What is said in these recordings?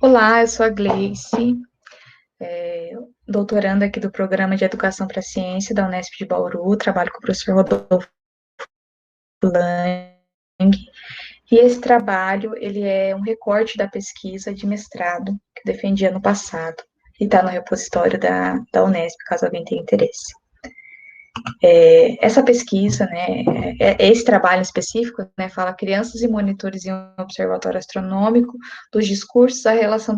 Olá, eu sou a Gleice, doutoranda aqui do Programa de Educação para a Ciência da Unesp de Bauru, trabalho com o professor Rodolfo Lang, e esse trabalho, ele é um recorte da pesquisa de mestrado que eu defendi ano passado, e está no repositório da Unesp, caso alguém tenha interesse. Essa pesquisa, né, esse trabalho específico, né, fala crianças e monitores em um observatório astronômico dos discursos à relação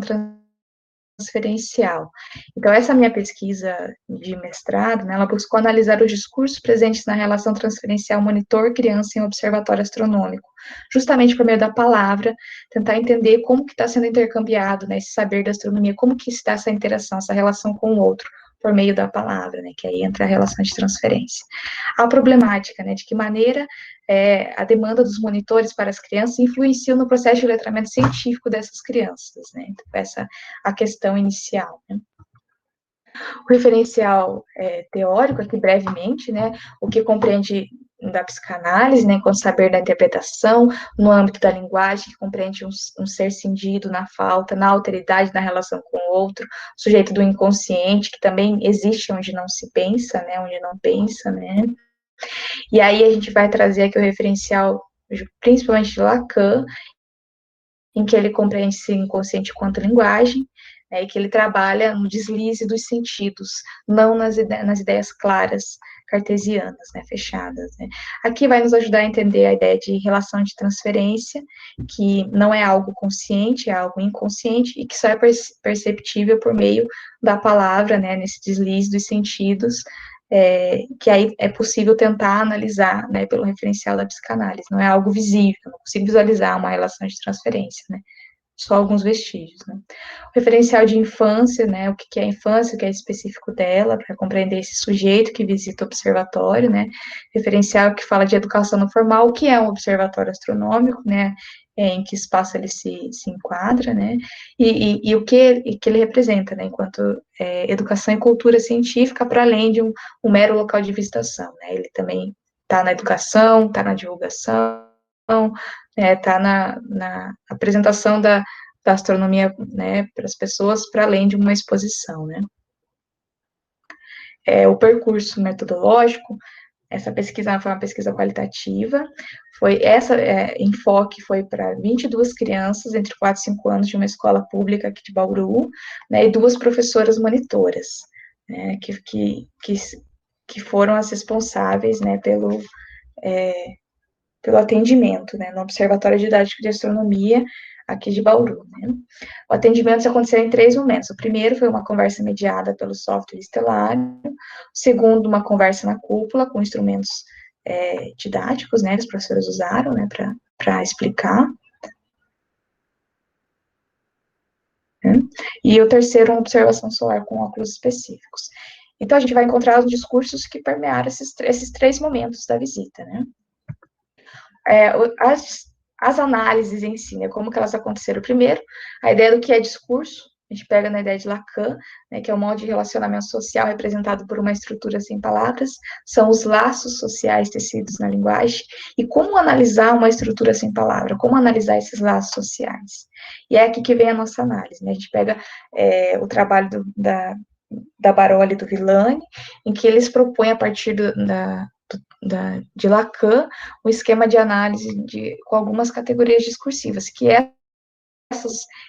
transferencial. Então, essa minha pesquisa de mestrado, né, ela buscou analisar os discursos presentes na relação transferencial monitor-criança em observatório astronômico, justamente por meio da palavra, tentar entender como que está sendo intercambiado, né, esse saber da astronomia, como que está essa interação, essa relação com o outro, por meio da palavra, né, que aí entra a relação de transferência. A problemática, né, de que maneira a demanda dos monitores para as crianças influencia no processo de letramento científico dessas crianças, né, então, essa a questão inicial, né. O referencial teórico, aqui brevemente, né, o que compreende da psicanálise, né, enquanto saber da interpretação, no âmbito da linguagem, que compreende um ser cindido na falta, na alteridade, na relação com o outro, sujeito do inconsciente, que também existe onde não se pensa, né, onde não pensa, né, e aí a gente vai trazer aqui o referencial, principalmente de Lacan, em que ele compreende esse inconsciente quanto linguagem, e que ele trabalha no deslize dos sentidos, não nas ideias claras, cartesianas, né, fechadas. Né. Aqui vai nos ajudar a entender a ideia de relação de transferência, que não é algo consciente, é algo inconsciente, e que só é perceptível por meio da palavra, né, nesse deslize dos sentidos, que aí é possível tentar analisar, né, pelo referencial da psicanálise, não é algo visível, não consigo visualizar uma relação de transferência, né, só alguns vestígios, né. O referencial de infância, né, o que é a infância, o que é específico dela, para compreender esse sujeito que visita o observatório, né, referencial que fala de educação não formal, o que é um observatório astronômico, né, em que espaço ele se enquadra, né, e o que ele representa, né, enquanto educação e cultura científica, para além de um mero local de visitação, né, ele também está na educação, está na divulgação, está na apresentação da astronomia, né, para as pessoas, para além de uma exposição, né. O percurso metodológico, essa pesquisa foi uma pesquisa qualitativa, enfoque foi para 22 crianças entre 4 e 5 anos de uma escola pública aqui de Bauru, né, e 2 professoras monitoras, né, que foram as responsáveis, né, pelo atendimento, né, no Observatório Didático de Astronomia, aqui de Bauru, né. O atendimento aconteceu em 3 momentos. O primeiro foi uma conversa mediada pelo software estelar, o segundo, uma conversa na cúpula, com instrumentos didáticos, né, que os professores usaram, né, para explicar. Né, e o terceiro, uma observação solar com óculos específicos. Então, a gente vai encontrar os discursos que permearam esses 3 momentos da visita, né. As análises em si, né, como que elas aconteceram. Primeiro, a ideia do que é discurso, a gente pega na ideia de Lacan, né, que é o modo de relacionamento social representado por uma estrutura sem palavras, são os laços sociais tecidos na linguagem, e como analisar uma estrutura sem palavra, como analisar esses laços sociais. E é aqui que vem a nossa análise, né, a gente pega o trabalho da Baroli e do Villani, em que eles propõem, a partir de Lacan, um esquema de análise com algumas categorias discursivas, que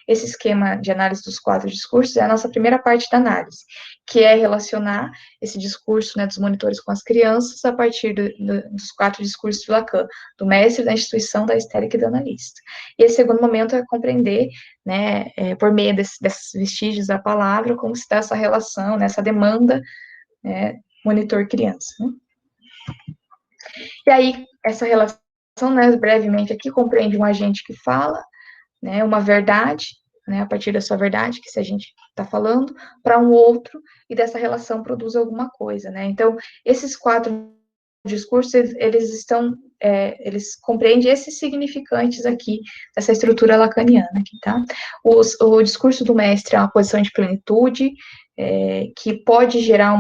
esse esquema de análise dos 4 discursos é a nossa primeira parte da análise, que é relacionar esse discurso, né, dos monitores com as crianças a partir dos 4 discursos de Lacan, do mestre, da instituição, da histérica e do analista. E esse segundo momento é compreender, né, por meio desses vestígios da palavra, como se dá essa relação, né, essa demanda, né, monitor-criança. Né? E aí, essa relação, né, brevemente aqui, compreende um agente que fala, né, uma verdade, né, a partir da sua verdade, que se a gente está falando, para um outro, e dessa relação produz alguma coisa, né. Então, esses 4 discursos, eles compreendem esses significantes aqui, dessa estrutura lacaniana aqui, tá. O discurso do mestre é uma posição de plenitude, que pode gerar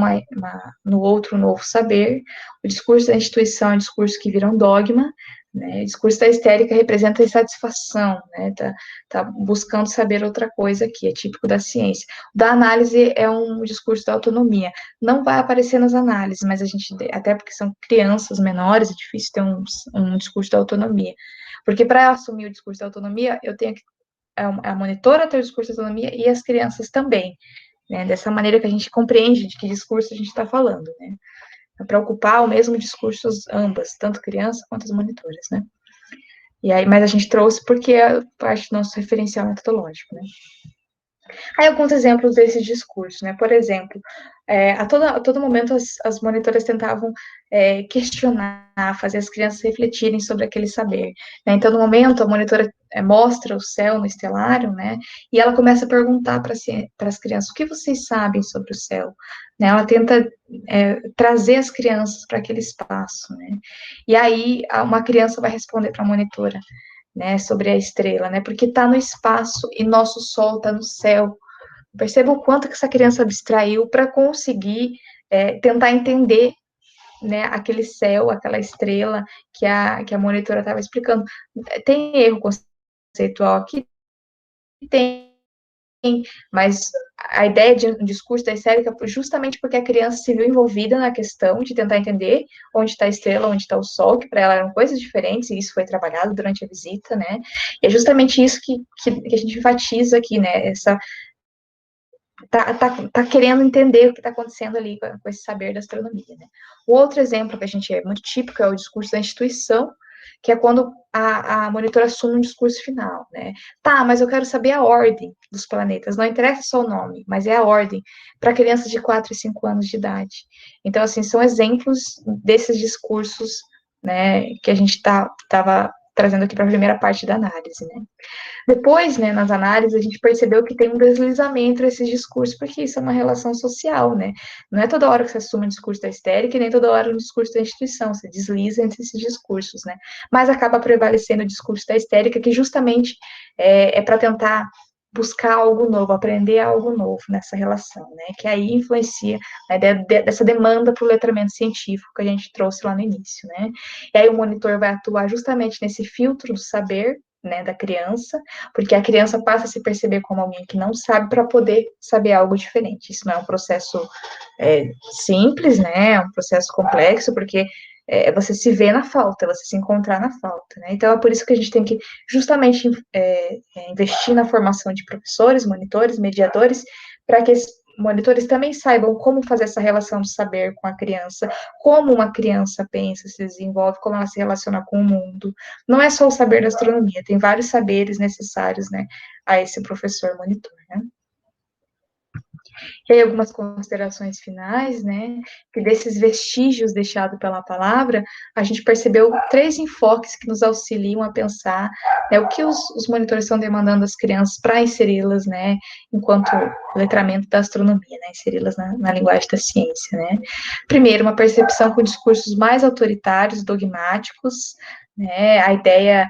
no outro um novo saber. O discurso da instituição é um discurso que vira um dogma, né? O discurso da histérica representa a insatisfação, né? Tá buscando saber outra coisa aqui, é típico da ciência. O da análise é um discurso da autonomia. Não vai aparecer nas análises, mas a gente, até porque são crianças menores, é difícil ter um discurso da autonomia. Porque para assumir o discurso da autonomia, eu tenho que a monitora ter o discurso da autonomia e as crianças também, né? Dessa maneira que a gente compreende de que discurso a gente está falando, né? Para ocupar o mesmo discurso ambas, tanto criança quanto as monitoras, né? E aí, mas a gente trouxe porque é parte do nosso referencial metodológico, né? Aí alguns exemplos desses discursos, né? Por exemplo, a todo momento as monitoras tentavam questionar, fazer as crianças refletirem sobre aquele saber. Né? Então, no momento, a monitora mostra o céu no estelário, né? E ela começa a perguntar para as crianças: o que vocês sabem sobre o céu? Né? Ela tenta trazer as crianças para aquele espaço, né? E aí uma criança vai responder para a monitora, né, sobre a estrela, né, porque está no espaço e nosso Sol está no céu. Perceba o quanto que essa criança abstraiu para conseguir tentar entender, né, aquele céu, aquela estrela que a monitora estava explicando. Tem erro conceitual aqui? Tem, mas a ideia de um discurso da histérica justamente porque a criança se viu envolvida na questão de tentar entender onde está a estrela, onde está o sol, que para ela eram coisas diferentes, e isso foi trabalhado durante a visita, né? E é justamente isso que a gente enfatiza aqui, né? Tá querendo entender o que está acontecendo ali com esse saber da astronomia, né? O outro exemplo que a gente é muito típico é o discurso da instituição, que é quando a monitora assume um discurso final, né? Tá, mas eu quero saber a ordem dos planetas, não interessa só o nome, mas é a ordem, para crianças de 4 e 5 anos de idade. Então, assim, são exemplos desses discursos, né, que a gente estava trazendo aqui para a primeira parte da análise, né? Depois, né, nas análises, a gente percebeu que tem um deslizamento entre esses discursos, porque isso é uma relação social, né? Não é toda hora que você assume um discurso da histérica e nem toda hora um discurso da instituição, você desliza entre esses discursos, né? Mas acaba prevalecendo o discurso da histérica, que justamente para tentar buscar algo novo, aprender algo novo nessa relação, né? Que aí influencia a ideia dessa demanda para o letramento científico que a gente trouxe lá no início, né? E aí o monitor vai atuar justamente nesse filtro do saber, né, da criança, porque a criança passa a se perceber como alguém que não sabe para poder saber algo diferente. Isso não é um processo simples, né? É um processo complexo, porque você se vê na falta, você se encontrar na falta, né? Então é por isso que a gente tem que justamente investir na formação de professores, monitores, mediadores, para que esses monitores também saibam como fazer essa relação de saber com a criança, como uma criança pensa, se desenvolve, como ela se relaciona com o mundo. Não é só o saber da astronomia, tem vários saberes necessários, né, a esse professor monitor, né? E aí, algumas considerações finais, né? Que desses vestígios deixados pela palavra, a gente percebeu 3 enfoques que nos auxiliam a pensar, né, o que os monitores estão demandando das crianças para inseri-las, né, enquanto letramento da astronomia, né, inseri-las na linguagem da ciência, né. Primeiro, uma percepção com discursos mais autoritários, dogmáticos, né, a ideia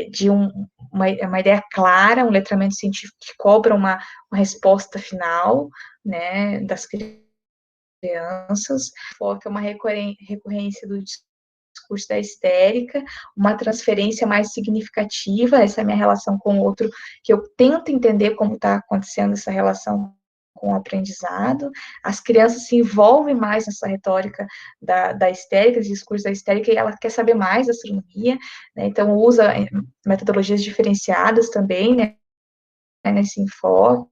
de uma ideia clara, um letramento científico que cobra uma resposta final, né, das crianças, foca uma recorrência do discurso da histérica, uma transferência mais significativa, essa é a minha relação com o outro, que eu tento entender como está acontecendo essa relação com o aprendizado, as crianças se envolvem mais nessa retórica da histérica, desse discurso da histérica, e ela quer saber mais da astronomia, né, então usa metodologias diferenciadas também, né, nesse enfoque,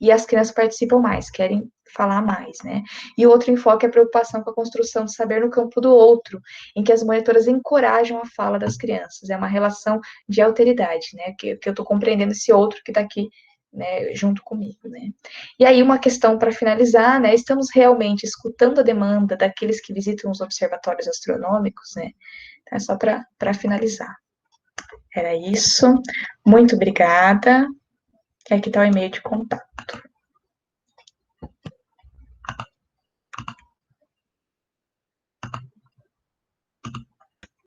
e as crianças participam mais, querem falar mais, né? E o outro enfoque é a preocupação com a construção de saber no campo do outro, em que as monitoras encorajam a fala das crianças. É uma relação de alteridade, né? Que eu estou compreendendo esse outro que está aqui, né, junto comigo, né? E aí uma questão para finalizar, né? Estamos realmente escutando a demanda daqueles que visitam os observatórios astronômicos, né? Então, é só para finalizar. Era isso. Muito obrigada. Aqui está o e-mail de contato.